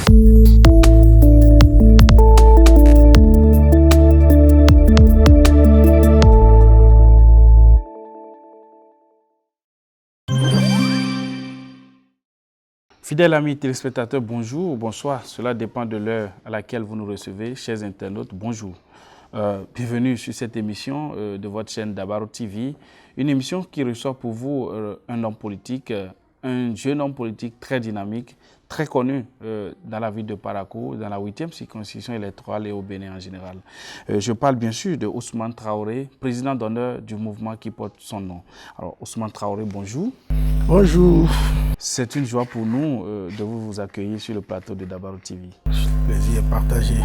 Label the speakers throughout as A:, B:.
A: Fidèles amis téléspectateurs, bonjour ou bonsoir. Cela dépend de l'heure à laquelle vous nous recevez. Chers internautes, bonjour. Bienvenue sur cette émission de votre chaîne Dabaro TV. Une émission qui reçoit pour vous un homme politique, un jeune homme politique très dynamique, très connu dans la ville de Parakou, dans la 8e circonscription électorale et au Bénin en général. Je parle bien sûr de Ousmane Traoré, président d'honneur du mouvement qui porte son nom. Alors Ousmane Traoré, bonjour.
B: Bonjour.
A: C'est une joie pour nous de vous accueillir sur le plateau de Dabaro TV.
B: Plaisir partagé.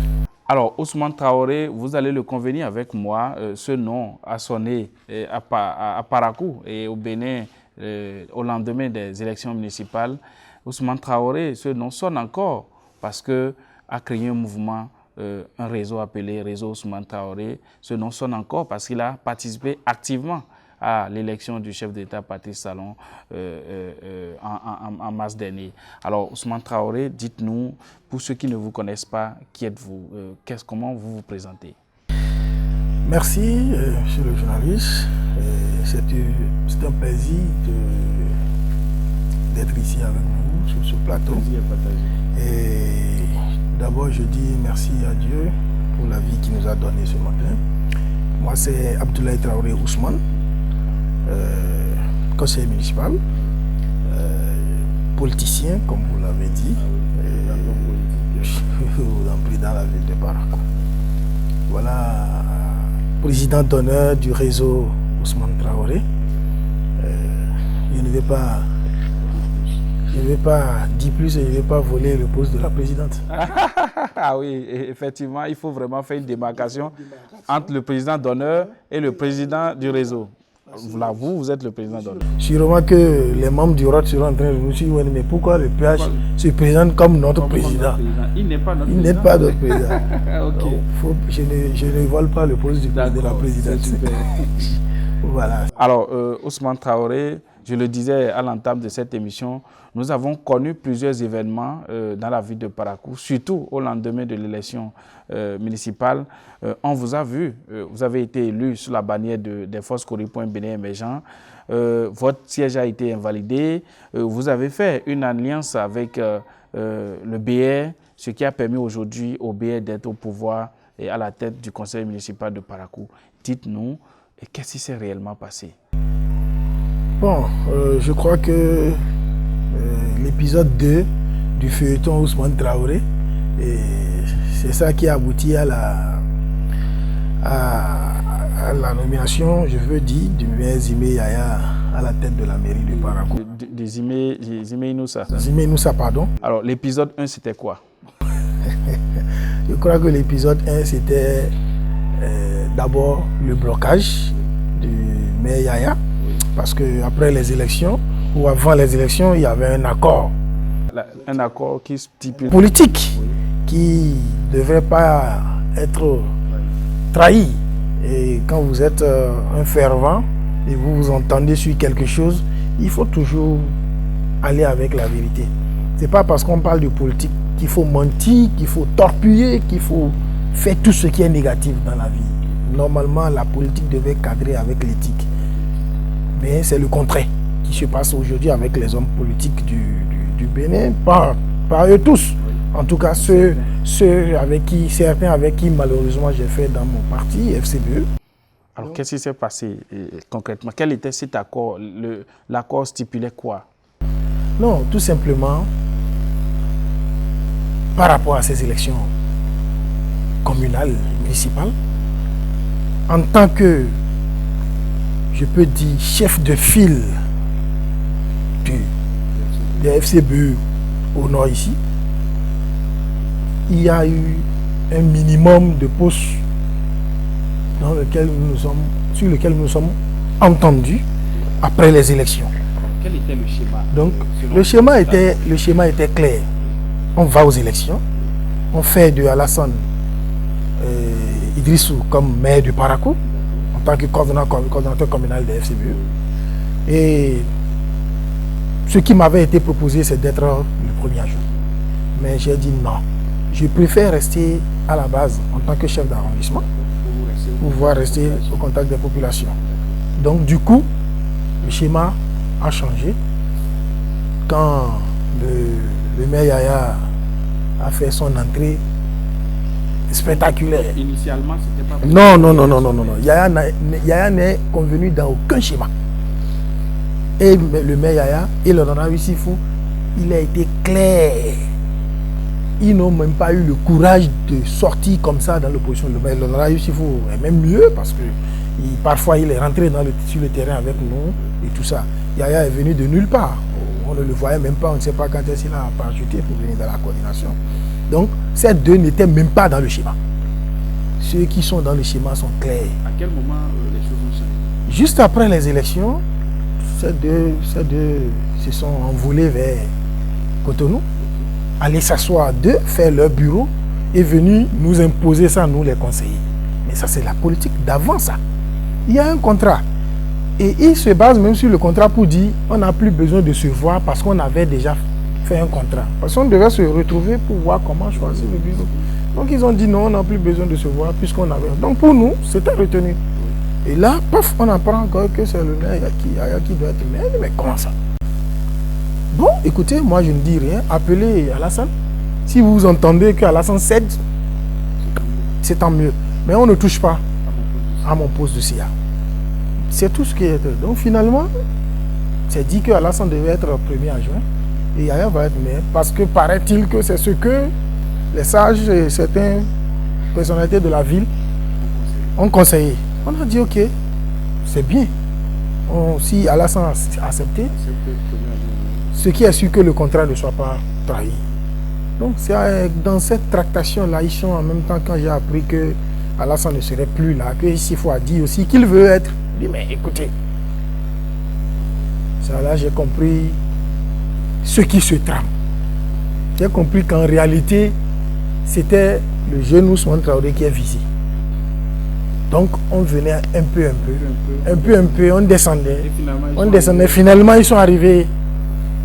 A: Alors, Ousmane Traoré, vous allez le convenir avec moi, ce nom a sonné à Parakou et au Bénin au lendemain des élections municipales. Ousmane Traoré, ce nom sonne encore parce qu'il a créé un mouvement, un réseau appelé Réseau Ousmane Traoré. Ce nom sonne encore parce qu'il a participé activement à l'élection du chef d'État Patrice Talon en mars dernier. Alors, Ousmane Traoré, dites-nous, pour ceux qui ne vous connaissent pas, qui êtes-vous? Comment vous vous présentez?
B: Merci, monsieur le journaliste. C'est un plaisir d'être ici avec vous sur ce plateau. Et d'abord, je dis merci à Dieu pour la vie qu'il nous a donnée ce matin. Moi, c'est Abdoulaye Traoré Ousmane. Conseiller municipal, politicien, comme vous l'avez dit, dans la ville de Parakou. Voilà, président d'honneur du réseau Ousmane Traoré. Je ne vais pas dire plus et je ne vais pas voler le poste de la présidente.
A: Ah oui, effectivement, il faut vraiment faire une démarcation entre le président d'honneur et le président du réseau. Vous êtes le président d'honneur.
B: Sûrement que les membres du ROT seront en train de nous dire mais pourquoi le PH se présente comme notre président?
A: Il n'est pas notre
B: président. Il n'est pas notre président. Okay. Donc, je ne vole pas le poste de la présidence. Voilà.
A: Alors, Ousmane Traoré, je le disais à l'entame de cette émission, nous avons connu plusieurs événements dans la ville de Parakou, surtout au lendemain de l'élection municipale. On vous a vu, vous avez été élu sous la bannière des forces Coripoint Bénin émergent. Votre siège a été invalidé. Vous avez fait une alliance avec le BR, ce qui a permis aujourd'hui au BR d'être au pouvoir et à la tête du conseil municipal de Parakou. Dites-nous, qu'est-ce qui s'est réellement passé?
B: Bon, je crois que l'épisode 2 du feuilleton Ousmane Traoré, c'est ça qui a abouti à la nomination, je veux dire, du maire Zimé Yaya à la tête de la mairie de Parakou.
A: De Zimé Inoussa.
B: Zimé Inoussa, pardon.
A: Alors, l'épisode 1, c'était quoi?
B: Je crois que l'épisode 1, c'était d'abord le blocage du maire Yaya. Parce qu'après les élections, ou avant les élections, il y avait un accord.
A: Un accord qui stipule...
B: politique, qui ne devrait pas être trahi. Et quand vous êtes un fervent et vous vous entendez sur quelque chose, il faut toujours aller avec la vérité. Ce n'est pas parce qu'on parle de politique qu'il faut mentir, qu'il faut torpiller, qu'il faut faire tout ce qui est négatif dans la vie. Normalement, la politique devait cadrer avec l'éthique. Mais c'est le contraire qui se passe aujourd'hui avec les hommes politiques du Bénin, pas eux tous. En tout cas, certains avec qui malheureusement j'ai fait dans mon parti, FCBE.
A: Alors qu'est-ce qui s'est passé concrètement? Quel était cet accord? L'accord stipulait quoi?
B: Non, tout simplement, par rapport à ces élections communales, municipales, en tant que, je peux dire, chef de file de FCBE au nord ici, il y a eu un minimum de postes sur lequel nous nous sommes entendus après les élections.
A: Quel était le schéma?
B: Donc, le schéma était clair. On va aux élections, on fait de Alassane Idrissou comme maire du Parakou, en tant que coordonnateur communal de FCBE. Et ce qui m'avait été proposé, c'est d'être le premier adjoint. Mais j'ai dit non. Je préfère rester à la base en tant que chef d'arrondissement pour pouvoir rester au contact des populations. Donc du coup, le schéma a changé. Quand le maire Yaya a fait son entrée spectaculaire.
A: Initialement, c'était pas...
B: Non. Yaya n'est convenu dans aucun schéma. Et le maire Yaya et l'honorable Sifou, il a été clair. Ils n'ont même pas eu le courage de sortir comme ça dans l'opposition. L'honorable Sifou est même mieux parce que parfois il est rentré sur le terrain avec nous et tout ça. Yaya est venu de nulle part. On ne le voyait même pas, on ne sait pas quand est-ce qu'il a parachuté pour venir dans la coordination. Donc, ces deux n'étaient même pas dans le schéma. Ceux qui sont dans le schéma sont clairs.
A: À quel moment les choses ont changé?
B: Juste après les élections, ces deux se sont envolés vers Cotonou, aller s'asseoir à deux, faire leur bureau et venus nous imposer ça, nous les conseillers. Mais ça, c'est la politique d'avant ça. Il y a un contrat. Et il se base même sur le contrat pour dire on n'a plus besoin de se voir parce qu'on avait déjà fait un contrat. Parce qu'on devait se retrouver pour voir comment choisir le bureau. Donc ils ont dit non, on n'a plus besoin de se voir puisqu'on avait... Donc pour nous, c'était retenu. Et là, paf, on apprend encore que c'est le maire qui doit être maire. Mais comment ça? Bon, écoutez, moi je ne dis rien. Appelez Alassane. Si vous entendez qu'Alassane cède, c'est tant mieux. Mais on ne touche pas à mon poste de CIA. C'est tout ce qui est. Donc finalement, c'est dit qu'Alassane devait être premier adjoint et Yaya va être maire parce que paraît-il que c'est ce que les sages et certaines personnalités de la ville ont conseillé. On a dit ok, c'est bien. Si Alassane a accepté, ce qui est sûr que le contrat ne soit pas trahi. Donc c'est dans cette tractation-là, ils sont en même temps quand j'ai appris que Alassane ne serait plus là, que Sifou a dit aussi qu'il veut être. Je dis mais écoutez, ça là j'ai compris ce qui se trame. J'ai compris qu'en réalité, c'était le jeune Ousmane Traoré qui est visé. Donc on venait un peu, on descendait. Finalement ils sont arrivés.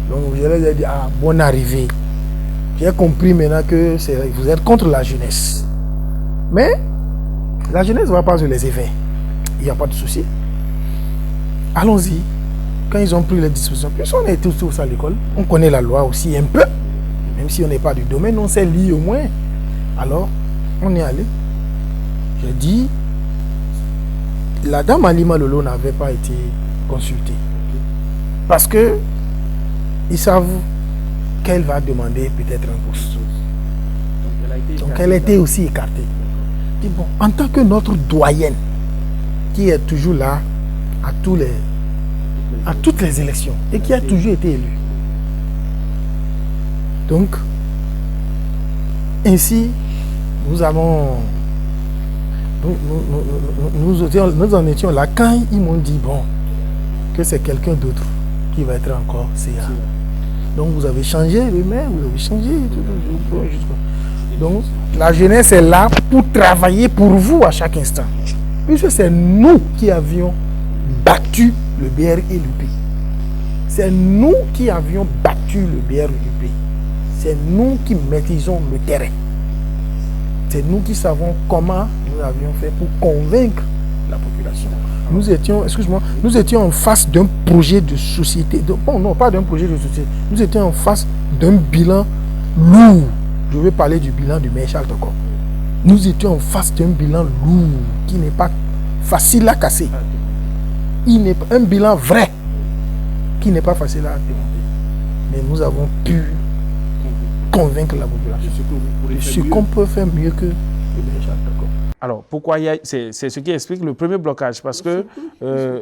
B: Donc je leur ai dit bonne arrivée. J'ai compris maintenant que vous êtes contre la jeunesse. Mais la jeunesse ne va pas se laisser faire. Il n'y a pas de souci. Allons-y. Quand ils ont pris les dispositions, puis on est tous à l'école, on connaît la loi aussi un peu, même si on n'est pas du domaine, on sait lire au moins. Alors, on est allé. J'ai dit, la dame Alima Lolo n'avait pas été consultée. Parce que ils savent qu'elle va demander peut-être un poste. Donc elle a été aussi écartée. Et bon, en tant que notre doyenne, qui est toujours là à toutes les élections et qui a toujours été élue. Donc, ainsi, nous en étions là quand ils m'ont dit bon, que c'est quelqu'un d'autre qui va être encore CA. Donc vous avez changé le maire, vous avez changé. Donc la jeunesse est là pour travailler pour vous à chaque instant. Puisque c'est nous qui avions battu le BR et l'UP. C'est nous qui avions battu le BR et l'UP. C'est nous qui maîtrisons le terrain. C'est nous qui savons comment nous avions fait pour convaincre la population. Nous étions en face d'un projet de société. Non, pas d'un projet de société. Nous étions en face d'un bilan lourd. Je vais parler du bilan du maire Charles Toko. Nous étions en face d'un bilan lourd qui n'est pas facile à casser. Il n'est pas un bilan vrai qui n'est pas facile à démonter. Mais nous avons pu convaincre la population. Ce qu'on peut faire mieux que le maire Charles Toko.
A: Alors, pourquoi c'est ce qui explique le premier blocage, parce que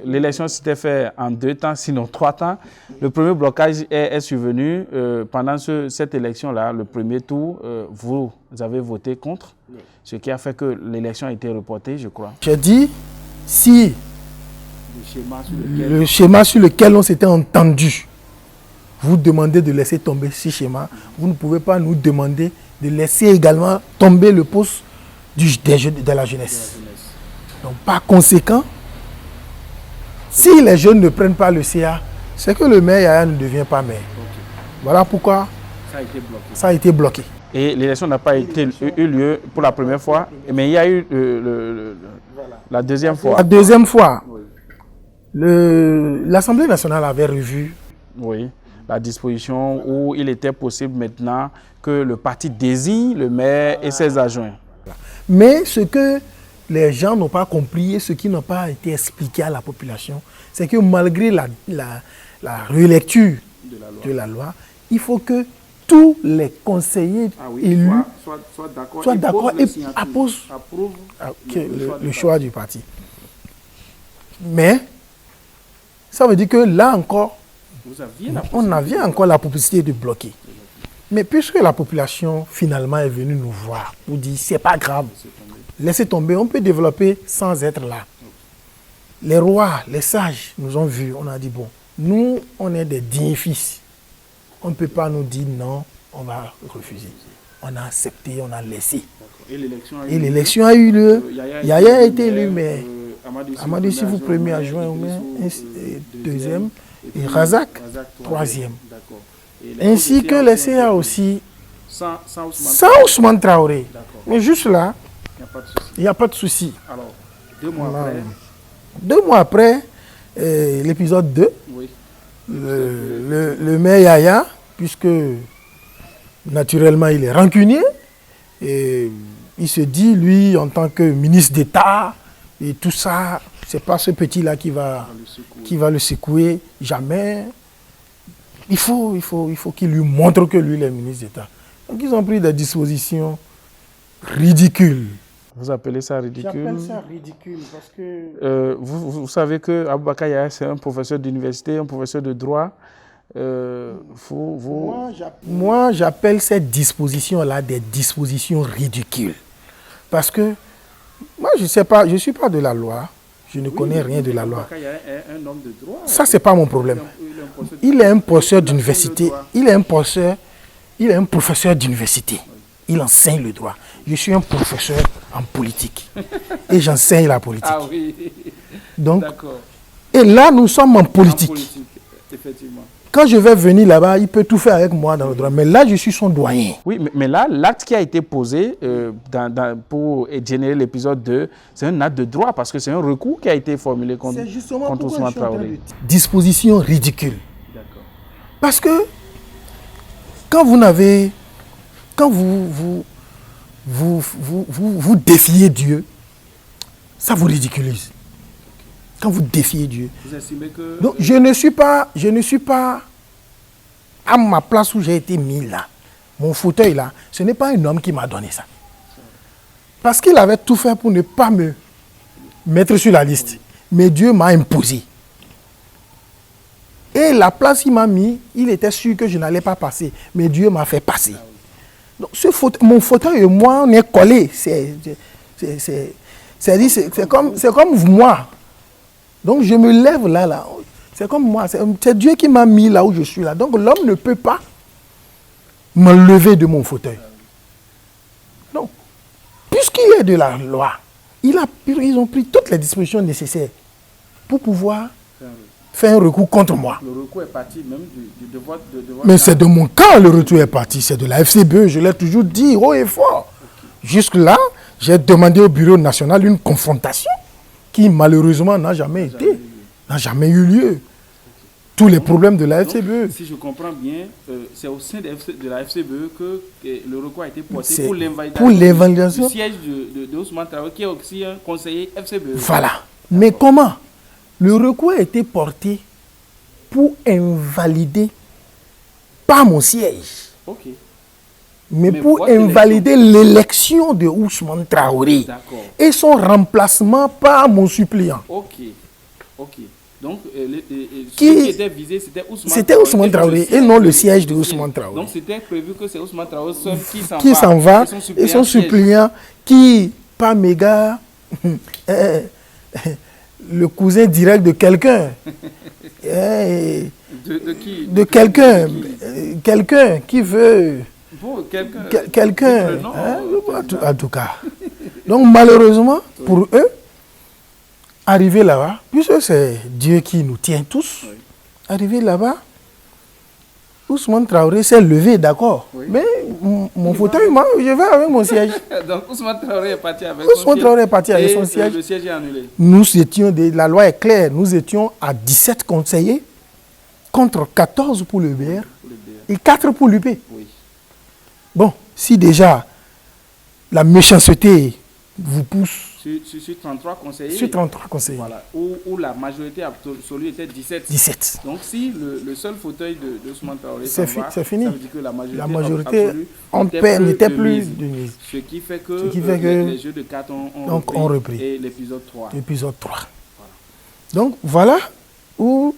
A: l'élection s'était faite en 2 temps, sinon 3 temps. Le premier blocage est survenu pendant cette élection-là, le premier tour, vous avez voté contre, ce qui a fait que l'élection a été reportée, je crois.
B: J'ai dit, si le schéma sur lequel on s'était entendu, vous demandez de laisser tomber ce schéma, vous ne pouvez pas nous demander de laisser également tomber le poste de la jeunesse. Donc, par conséquent, si les jeunes ne prennent pas le CA, c'est que le maire Yaya ne devient pas maire. Voilà pourquoi Ça a été bloqué.
A: Et l'élection n'a pas eu lieu pour la première fois, mais il y a eu la deuxième fois.
B: La deuxième fois, l'Assemblée nationale avait revu.
A: Oui, la disposition où il était possible maintenant que le parti désigne le maire et ses adjoints.
B: Mais ce que les gens n'ont pas compris et ce qui n'a pas été expliqué à la population, c'est que malgré la relecture de la loi, il faut que tous les conseillers élus soient d'accord et approuvent le choix du parti. Mais ça veut dire que là encore, on avait encore la possibilité de bloquer. Mais puisque la population finalement est venue nous voir pour dire c'est pas grave, laissez tomber, on peut développer sans être là. Les rois, les sages nous ont vus, on a dit bon, nous on est des dignes fils. On ne peut pas nous dire non, on va refuser. On a accepté, on a laissé. Et l'élection a eu lieu. Yaya a été élu, mais Amadou Sifou, premier adjoint, deuxième, et Razak, troisième. Ainsi que les CA aussi, sans Ousmane Traoré. Mais juste là, il n'y a pas de souci.
A: Alors,
B: 2 mois après, l'épisode 2, le maire Yaya, puisque naturellement il est rancunier, et il se dit, lui, en tant que ministre d'État, et tout ça, c'est pas ce petit-là qui va le secouer, jamais. Il faut qu'il lui montre que lui, il est ministre d'État. Donc ils ont pris des dispositions ridicules.
A: Vous appelez ça ridicule?
B: J'appelle ça ridicule parce que...
A: vous savez que Aboubakar Yaya, c'est un professeur d'université, un professeur de droit.
B: Moi, j'appelle ces dispositions-là des dispositions ridicules. Parce que moi, je ne suis pas de la loi. Je ne connais rien de la loi.
A: Un homme de droit.
B: Ça, ce n'est pas mon problème. Il est un professeur d'université. Il est un professeur d'université. Il enseigne le droit. Je suis un professeur en politique. Et j'enseigne la politique.
A: Ah oui.
B: Donc,
A: d'accord.
B: Et là, nous sommes en politique.
A: Effectivement.
B: Quand je vais venir là-bas, il peut tout faire avec moi dans le droit. Mais là, je suis son doyen.
A: Oui, mais là, l'acte qui a été posé pour générer l'épisode 2, c'est un acte de droit parce que c'est un recours qui a été formulé contre Ousmane Traoré.
B: Disposition ridicule.
A: D'accord.
B: Parce que quand vous défiez Dieu, ça vous ridiculise. Quand vous défiez Dieu.
A: Vous estimez que...
B: Donc, je ne suis pas à ma place où j'ai été mis là. Mon fauteuil là, ce n'est pas un homme qui m'a donné ça. Parce qu'il avait tout fait pour ne pas me mettre sur la liste. Mais Dieu m'a imposé. Et la place qu'il m'a mis, il était sûr que je n'allais pas passer. Mais Dieu m'a fait passer. Donc, mon fauteuil et moi, on est collés. C'est comme moi. Donc je me lève là. C'est comme moi. C'est Dieu qui m'a mis là où je suis là. Donc l'homme ne peut pas me lever de mon fauteuil. Donc, puisqu'il est de la loi, ils ont pris toutes les dispositions nécessaires pour pouvoir faire un recours contre moi.
A: Le recours est parti même du devoir...
B: Mais c'est de mon camp le retour est parti. C'est de la FCBE. Je l'ai toujours dit haut et fort. Okay. Jusque-là, j'ai demandé au bureau national une confrontation qui malheureusement n'a jamais eu lieu. Okay. Tous les problèmes de la FCBE.
A: Si je comprends bien, c'est au sein de la FCBE que le recours a été porté pour l'invalidation du siège de Ousmane Traoré, qui est aussi un conseiller FCBE.
B: Voilà. Mais comment? Le recours a été porté pour invalider pas mon siège.
A: Okay.
B: Mais pour invalider l'élection de Ousmane Traoré et son remplacement par mon suppléant.
A: Ok. Donc, qui était visé,
B: c'était Ousmane Traoré et non le siège de Ousmane Traoré.
A: Donc, c'était prévu que c'est Ousmane Traoré seul
B: qui s'en va et son suppléant qui, pas méga, le cousin direct de quelqu'un.
A: De qui?
B: De quelqu'un. Quelqu'un qui veut... Quelqu'un, en tout cas. Donc malheureusement, pour eux, arriver là-bas, puisque c'est Dieu qui nous tient tous, arriver là-bas, Ousmane Traoré s'est levé, d'accord. Oui. Mais mon fauteuil, moi, je vais avec mon siège.
A: Donc Ousmane Traoré est parti avec
B: Ousmane Traoré est parti avec son siège.
A: Le siège est annulé.
B: Nous étions, la loi est claire, nous étions à 17 conseillers contre 14 pour le BR et 4 pour l'UP. Oui. Bon, si déjà la méchanceté vous pousse.
A: Sur 33 conseillers.
B: Sur 33 conseillers.
A: Voilà, où la majorité absolue était 17.
B: 17.
A: Donc si le seul fauteuil de Ousmane Traoré
B: c'est fini.
A: Ça veut dire que la
B: majorité en paix n'était plus de mise.
A: Ce qui fait que les jeux de cartes ont repris. Et l'épisode 3.
B: L'épisode 3. Voilà. Donc voilà où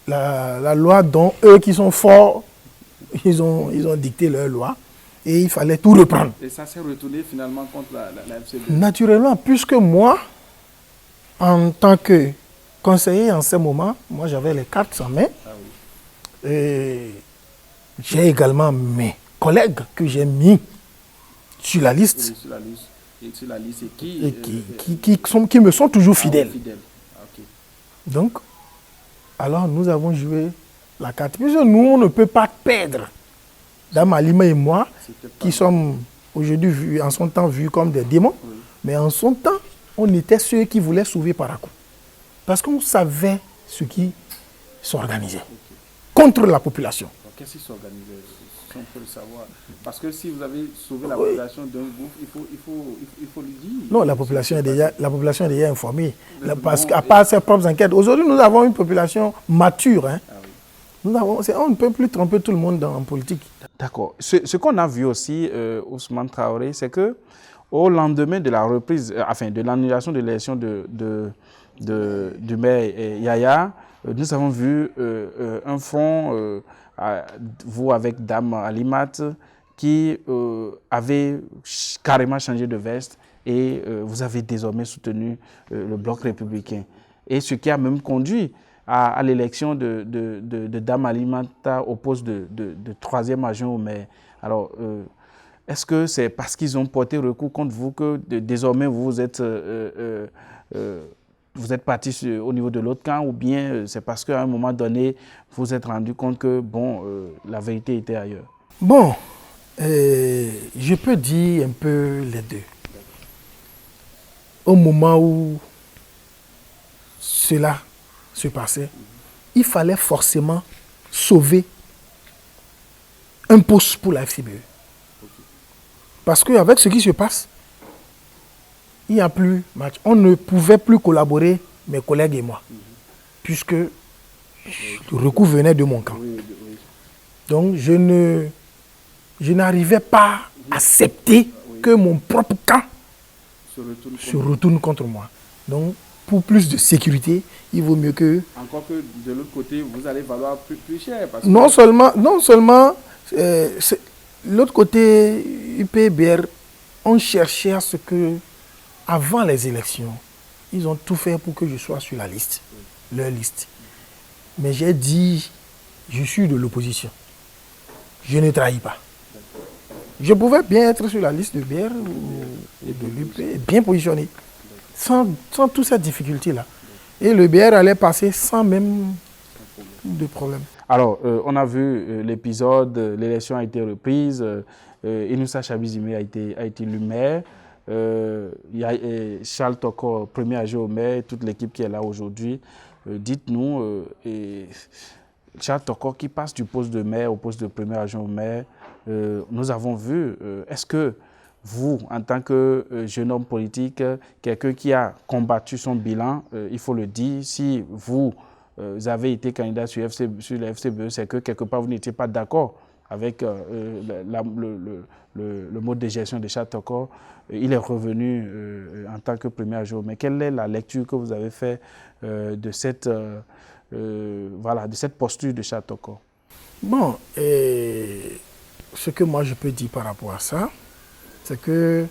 B: la loi dont eux qui sont forts, ils ont dicté leur loi. Et il fallait tout reprendre.
A: Et ça s'est retourné finalement contre la FCB.
B: Naturellement, puisque moi, en tant que conseiller en ce moment, moi j'avais les cartes en main. Ah oui. Et j'ai également mes collègues que j'ai mis sur la liste.
A: Oui, sur la liste. Et sur la liste,
B: qui me sont toujours fidèles.
A: Ah, okay.
B: Donc, alors nous avons joué la carte. Puisque nous, on ne peut pas perdre. Dame Halima et moi, qui sommes aujourd'hui en son temps vus comme des démons, oui. Mais en son temps, on était ceux qui voulaient sauver Parakou. Parce qu'on savait ce qui s'organisait contre la population.
A: Qu'est-ce qui s'organisait, si on peut le savoir? Parce que si vous avez sauvé la population d'un groupe, il faut le dire.
B: Non, la population est déjà informée. Parce qu'à part ses propres enquêtes, aujourd'hui nous avons une population mature. Hein. Ah oui. On ne peut plus tromper tout le monde en politique.
A: D'accord. Ce qu'on a vu aussi, Ousmane Traoré, c'est que au lendemain de la reprise, de l'annulation de l'élection du maire Yaya, nous avons vu un front, vous avec Dame Alimat, qui avait carrément changé de veste et vous avez désormais soutenu le bloc républicain. Et ce qui a même conduit à l'élection de Dame Alimata au poste de troisième adjoint au maire. Alors, est-ce que c'est parce qu'ils ont porté recours contre vous que désormais vous êtes parti au niveau de l'autre camp, ou bien c'est parce qu'à un moment donné, vous vous êtes rendu compte que, la vérité était ailleurs?
B: Bon, je peux dire un peu les deux. Au moment où cela se passait, il fallait forcément sauver un poste pour la FCBE. Parce qu'avec ce qui se passe, il n'y a plus match. On ne pouvait plus collaborer, mes collègues et moi, puisque le recours venait de mon camp. Donc je n'arrivais pas à accepter que mon propre camp se retourne contre moi. Donc, pour plus de sécurité, il vaut mieux que...
A: Encore que de l'autre côté, vous allez valoir plus cher. Parce que...
B: Non seulement l'autre côté, UPBR, on cherchait à ce que, avant les élections, ils ont tout fait pour que je sois sur la liste, leur liste. Mais j'ai dit, je suis de l'opposition. Je ne trahis pas. Je pouvais bien être sur la liste de BR ou de l'UP, bien positionné. Sans toutes ces difficultés-là. Et le BR allait passer sans même de problème.
A: Alors, on a vu l'épisode, l'élection a été reprise, Inoussa Chabizime a été élu maire, il y a Charles Toko, premier adjoint au maire, toute l'équipe qui est là aujourd'hui. Dites-nous, Charles Toko qui passe du poste de maire au poste de premier adjoint au maire, nous avons vu, est-ce que vous, en tant que jeune homme politique, quelqu'un qui a combattu son bilan, il faut le dire, si vous avez été candidat sur la FCBE, c'est que quelque part vous n'étiez pas d'accord avec le mode de gestion de Charles Toko. Il est revenu en tant que premier adjoint. Mais quelle est la lecture que vous avez faite de cette posture de Charles Toko?
B: Bon, ce que moi je peux dire par rapport à ça, c'est que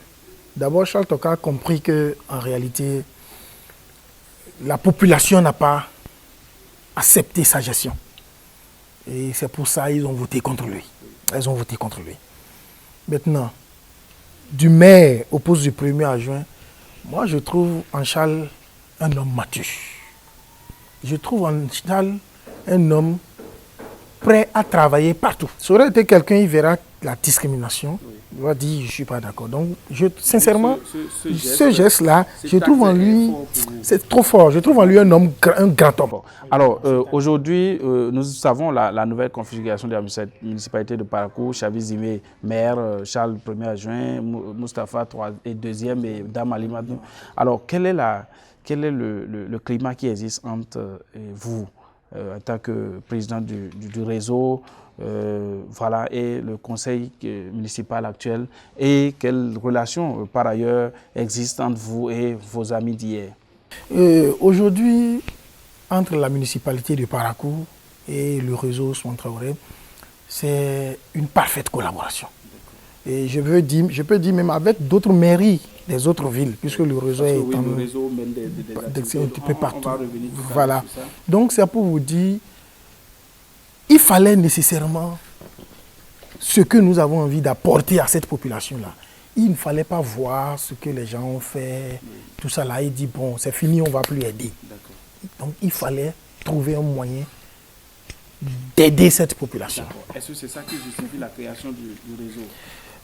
B: d'abord Charles Toko a compris qu'en réalité, la population n'a pas accepté sa gestion. Et c'est pour ça qu'ils ont voté contre lui. Ils ont voté contre lui. Maintenant, du maire au poste du premier adjoint, moi je trouve en Charles un homme mature. Je trouve en Charles un homme prêt à travailler partout. Ça aurait été quelqu'un, il verra la discrimination, il va dire je ne suis pas d'accord. Donc, sincèrement, ce geste-là, je trouve en lui, c'est trop fort. Je trouve en lui un grand homme.
A: Alors, aujourd'hui, nous savons la nouvelle configuration de la municipalité de Parakou, Chavis Zimé, maire, Charles, premier adjoint, Moustapha, 2e et Dame Alimadou. Alors, quel est le climat qui existe entre vous, en tant que président du réseau, voilà, et le conseil municipal actuel, et quelles relations par ailleurs existent entre vous et vos amis d'hier?
B: Aujourd'hui, entre la municipalité de Parakou et le réseau Ousmane Traoré, c'est une parfaite collaboration. Et je peux dire même avec d'autres mairies des autres villes, puisque le réseau est un petit peu partout. Voilà. Donc c'est pour vous dire, il fallait nécessairement ce que nous avons envie d'apporter à cette population-là. Il ne fallait pas voir ce que les gens ont fait, tout ça là, et dire bon, c'est fini, on ne va plus aider. Donc il fallait trouver un moyen d'aider cette population.
A: Est-ce que c'est ça qui justifie la création du réseau?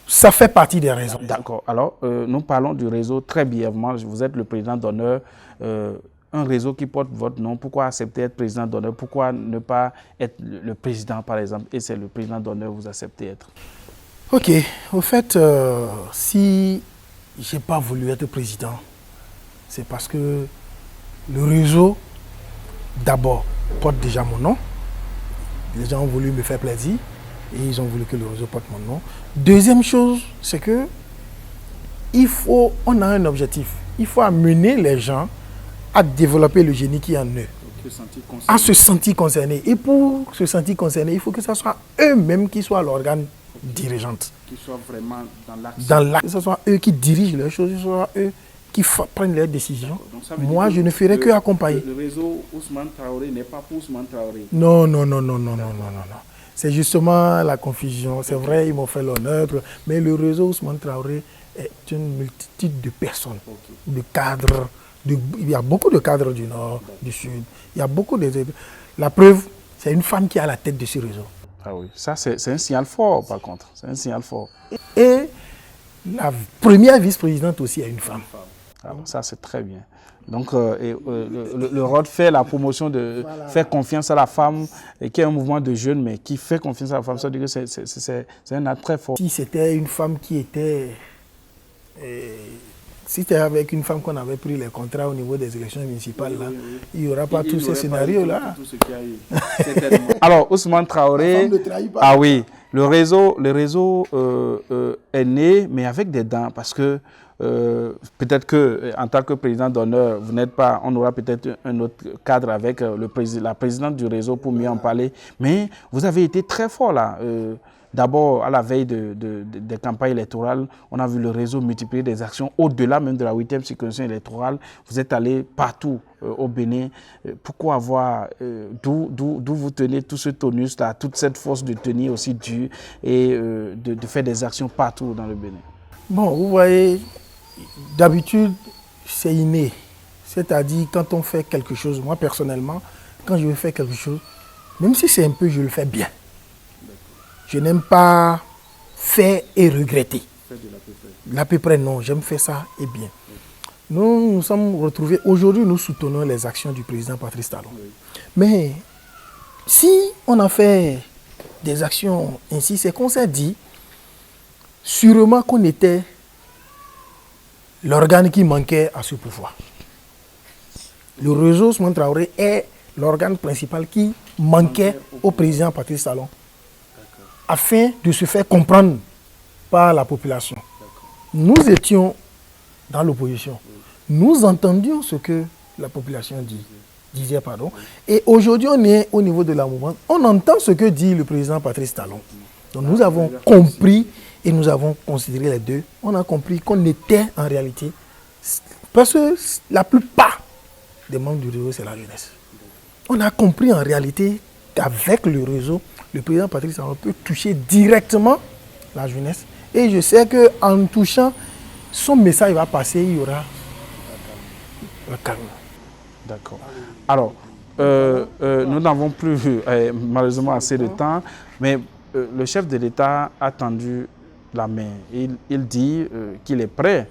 B: Ça fait partie des raisons.
A: D'accord. Alors, nous parlons du réseau très brièvement. Vous êtes le président d'honneur. Un réseau qui porte votre nom. Pourquoi accepter être président d'honneur? Pourquoi ne pas être le président, par exemple? Et c'est le président d'honneur que vous acceptez être.
B: Ok. Au fait, si je n'ai pas voulu être président, c'est parce que le réseau, d'abord, porte déjà mon nom. Les gens ont voulu me faire plaisir. Et ils ont voulu que le réseau porte mon nom. Deuxième chose, c'est que on a un objectif. Il faut amener les gens à développer le génie qui est en eux, à se sentir concernés. Et pour se sentir concernés, il faut que ce soit eux-mêmes qui soient l'organe dirigeant.
A: Qui soient vraiment
B: dans l'action. Que ce soit eux qui dirigent les choses, que ce soit eux qui prennent leurs décisions. Moi, je ne ferai que accompagner.
A: Le réseau Ousmane Traoré n'est pas pour Ousmane Traoré.
B: Non. C'est justement la confusion. C'est vrai, ils m'ont fait l'honneur, mais le réseau Ousmane Traoré est une multitude de personnes, de cadres. Il y a beaucoup de cadres du Nord, du Sud. Il y a beaucoup de... La preuve, c'est une femme qui est à la tête de ce réseau.
A: Ah oui, ça c'est un signal fort par contre. C'est un signal fort.
B: Et la première vice-présidente aussi est une femme.
A: Ah, ça c'est très bien. Donc, le ROD fait la promotion de faire confiance à la femme, et qui est un mouvement de jeunes, mais qui fait confiance à la femme. Ça veut dire que c'est un acte très fort.
B: Si c'était une femme qui était... si c'était avec une femme qu'on avait pris les contrats au niveau des élections municipales, là, il n'y aura pas tous ces scénarios-là.
A: Alors, Ousmane Traoré... Ah oui, le réseau est né, mais avec des dents, parce que peut-être qu'en tant que président d'honneur, vous n'êtes pas, on aura peut-être un autre cadre avec la présidente du réseau pour mieux en parler. Mais vous avez été très fort là. D'abord, à la veille des campagnes électorales, on a vu le réseau multiplier des actions au-delà même de la 8e circonscription électorale. Vous êtes allé partout au Bénin. Pourquoi avoir, d'où vous tenez tout ce tonus-là, toute cette force de tenir aussi dure et de faire des actions partout dans le Bénin?
B: Bon, vous voyez, d'habitude, c'est inné. C'est-à-dire, quand on fait quelque chose, moi personnellement, quand je veux faire quelque chose, même si c'est un peu, je le fais bien. Je n'aime pas faire et regretter. À peu près, non, j'aime faire ça et bien. Nous nous sommes retrouvés, aujourd'hui nous soutenons les actions du président Patrice Talon. Mais si on a fait des actions ainsi, c'est qu'on s'est dit, sûrement qu'on était l'organe qui manquait à ce pouvoir. Le réseau Ousmane Traoré est l'organe principal qui manquait au président Patrice Talon, afin de se faire comprendre par la population. Nous étions dans l'opposition. Nous entendions ce que la population disait. Et aujourd'hui, on est au niveau de la mouvement. On entend ce que dit le président Patrice Talon. Donc nous avons compris et nous avons considéré les deux. On a compris qu'on était en réalité... Parce que la plupart des membres du réseau, c'est la jeunesse. On a compris en réalité qu'avec le réseau, le président Patrice Talon peut toucher directement la jeunesse. Et je sais qu'en touchant, son message va passer, il y aura le calme.
A: D'accord. Alors, nous n'avons plus malheureusement assez de temps, mais le chef de l'État a tendu la main. Il dit qu'il est prêt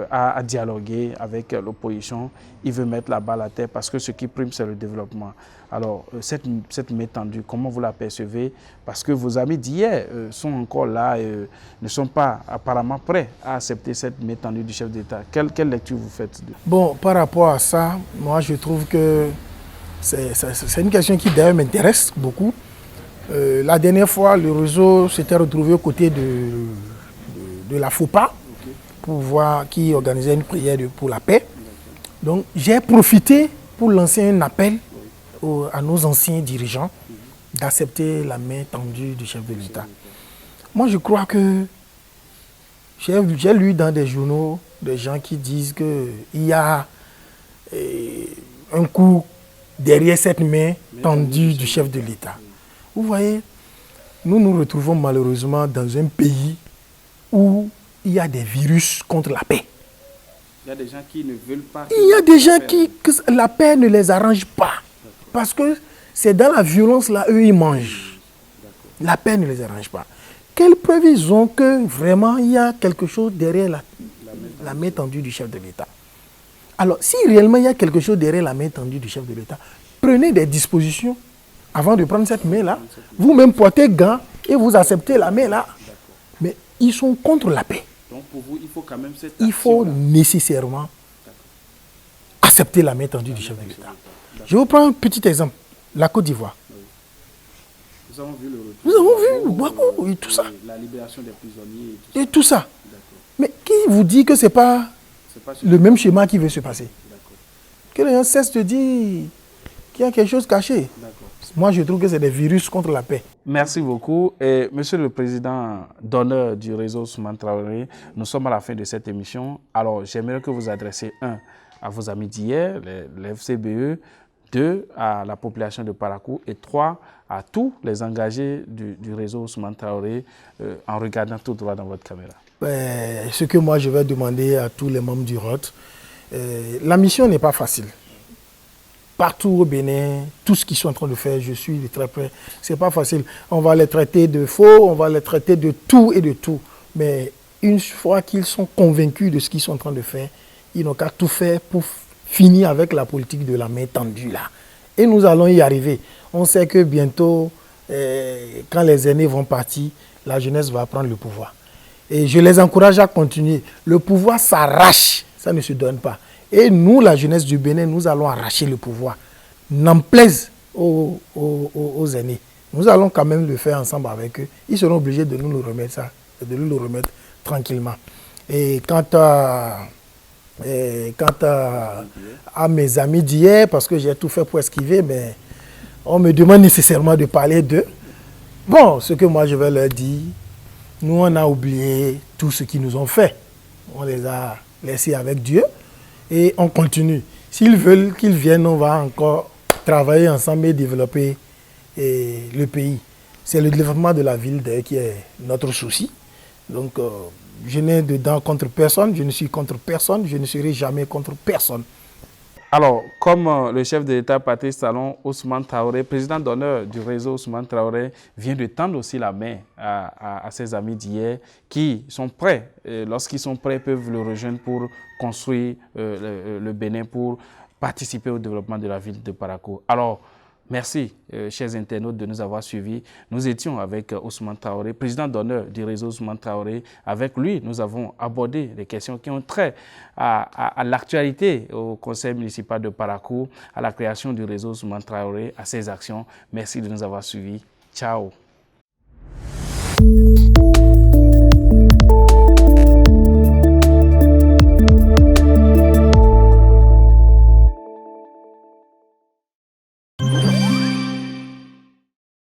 A: à dialoguer avec l'opposition. Il veut mettre la balle à terre parce que ce qui prime, c'est le développement. Alors, cette main tendue, comment vous la percevez? Parce que vos amis d'hier sont encore là et ne sont pas apparemment prêts à accepter cette main tendue du chef d'État. Quelle lecture vous faites?
B: Bon, par rapport à ça, moi je trouve que c'est une question qui d'ailleurs m'intéresse beaucoup. La dernière fois, le réseau s'était retrouvé aux côtés de la FOPA, pour voir qui organisait une prière pour la paix. Donc j'ai profité pour lancer un appel à nos anciens dirigeants d'accepter la main tendue du chef de l'État. Moi je crois que j'ai lu dans des journaux des gens qui disent qu'il y a un coup derrière cette main tendue du chef de l'État. Vous voyez, nous nous retrouvons malheureusement dans un pays où il y a des virus contre la paix.
A: Il y a des gens qui ne veulent pas...
B: Il y a des gens que la paix ne les arrange pas. Parce que c'est dans la violence, là, eux, ils mangent. La paix ne les arrange pas. Quelle preuve ils ont que vraiment il y a quelque chose derrière la main tendue du chef de l'État? Alors, si réellement il y a quelque chose derrière la main tendue du chef de l'État, prenez des dispositions avant de prendre cette main-là. Vous-même portez gants et vous acceptez la main-là. Mais ils sont contre la paix.
A: Donc pour vous, il faut quand même cette
B: il faut nécessairement accepter la main tendue du chef de l'État. Je vous prends un petit exemple. La Côte d'Ivoire.
A: Nous avons vu le retour.
B: Nous avons vu Gbagbo et tout ça.
A: La libération des prisonniers
B: et tout ça. Mais qui vous dit que ce n'est pas le même schéma qui veut se passer? Que les gens cessent de dire qu'il y a quelque chose caché. Moi, je trouve que c'est des virus contre la paix.
A: Merci beaucoup. Et Monsieur le Président d'honneur du réseau Ousmane Traoré, nous sommes à la fin de cette émission. Alors, j'aimerais que vous adressiez, à vos amis d'hier, les FCBE, 2, à la population de Parakou et 3, à tous les engagés du réseau Ousmane Traoré en regardant tout droit dans votre caméra.
B: Ce que moi, je vais demander à tous les membres du ROT, la mission n'est pas facile. Partout au Bénin, tout ce qu'ils sont en train de faire, je suis de très près. Ce n'est pas facile. On va les traiter de faux, on va les traiter de tout et de tout. Mais une fois qu'ils sont convaincus de ce qu'ils sont en train de faire, ils n'ont qu'à tout faire pour finir avec la politique de la main tendue là. Et nous allons y arriver. On sait que bientôt, quand les aînés vont partir, la jeunesse va prendre le pouvoir. Et je les encourage à continuer. Le pouvoir s'arrache, ça ne se donne pas. Et nous, la jeunesse du Bénin, nous allons arracher le pouvoir. N'en plaise aux aînés. Nous allons quand même le faire ensemble avec eux. Ils seront obligés de nous le remettre, de nous le remettre tranquillement. Et quant à mes amis d'hier, parce que j'ai tout fait pour esquiver, mais on me demande nécessairement de parler d'eux. Bon, ce que moi je vais leur dire, nous on a oublié tout ce qu'ils nous ont fait. On les a laissés avec Dieu. Et on continue. S'ils veulent qu'ils viennent, on va encore travailler ensemble et développer le pays. C'est le développement de la ville qui est notre souci. Donc, je n'ai dedans contre personne, je ne suis contre personne, je ne serai jamais contre personne.
A: Alors, comme le chef de l'État, Patrice Talon, Ousmane Traoré, président d'honneur du réseau Ousmane Traoré, vient de tendre aussi la main à ses amis d'hier qui sont prêts. Lorsqu'ils sont prêts, peuvent le rejoindre pour construire le Bénin, pour participer au développement de la ville de Parakou. Alors, merci, chers internautes, de nous avoir suivis. Nous étions avec Ousmane Traoré, président d'honneur du réseau Ousmane Traoré. Avec lui, nous avons abordé des questions qui ont trait à l'actualité au conseil municipal de Parakou, à la création du réseau Ousmane Traoré, à ses actions. Merci de nous avoir suivis. Ciao.